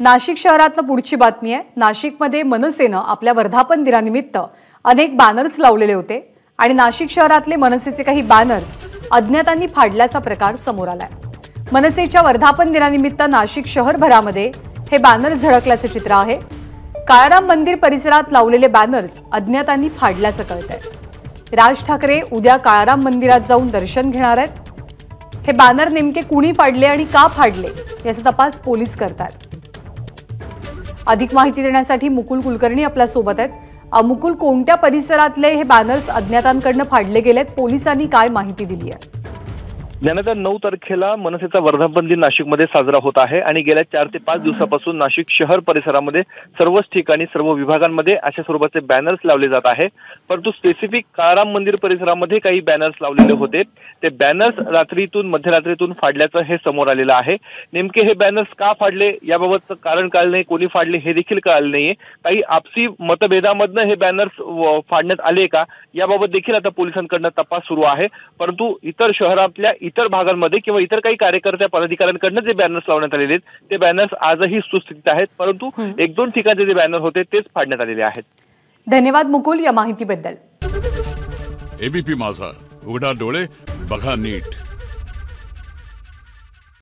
नाशिक शहरातनं पुढची बातमी आहे। नाशिकमध्ये मनसेनं आपल्या वर्धापन दिनानिमित्त अनेक बॅनर्स लावलेले होते आणि नाशिक शहरातले मनसेचे काही बॅनर्स अज्ञातांनी फाडल्याचा प्रकार समोर आलाय। मनसेच्या वर्धापन दिनानिमित्त नाशिक शहरभरामध्ये हे बॅनर झळकल्याचे चित्र आहे। काळाराम मंदिर परिसरात लावलेले बॅनर्स अज्ञातांनी फाडल्याचं कळतंय। राज ठाकरे उद्या काळाराम मंदिरात जाऊन दर्शन घेणार आहेत। हे बॅनर नेमके कुणी फाडले आणि का फाडले याचा तपास पोलीस करतात। अधिक माहिती देण्यासाठी मुकुल कुलकर्णी आपल्या सोबत आहेत। मुकुल, कोणत्या परिसरातले हे बॅनर्स अज्ञातांकडून फाडले गेलेत, पोलिसांनी काय माहिती दिली आहे? ज्यानंतर 9 तारखेला मनसेचा वर्धापन दिन नाशिकमध्ये साजरा होत आहे आणि गेल्या 4 ते 5 दिवसापासून नाशिक शहर परिसरामध्ये सर्वच ठिकाणी सर्व विभागांमध्ये अशा स्वरूपाचे बॅनर्स लावले जात आहे। परंतु स्पेसिफिक काळाराम मंदिर परिसरामध्ये काही बॅनर्स लावलेले होते, ते बॅनर्स मध्यरात्रीतून फाडल्याचं हे समोर आलेलं आहे। नेमके हे बॅनर्स का फाडले याबाबतचं कारण कळलं नाही, कोणी फाडले हे देखील कळलं नाहीये। काही आपसी मतभेदामधनं हे बॅनर्स फाडण्यात आले का याबाबत देखील आता पोलिसांकडून तपास सुरू आहे। परंतु इतर शहरातल्या इतर भागांमध्ये किंवा इतर काही कार्यकर्त्या पदाधिकाऱ्यांकडून जे बॅनर्स लावण्यात आलेले आहेत ते बॅनर्स आजही सुस्थितीत आहेत, परंतु 1-2 ठिकाणचे जे बॅनर होते तेच फाडण्यात आलेले आहेत। धन्यवाद मुकुल या माहितीबद्दल। एबीपी माझा, उघडा डोळे बघा नीट।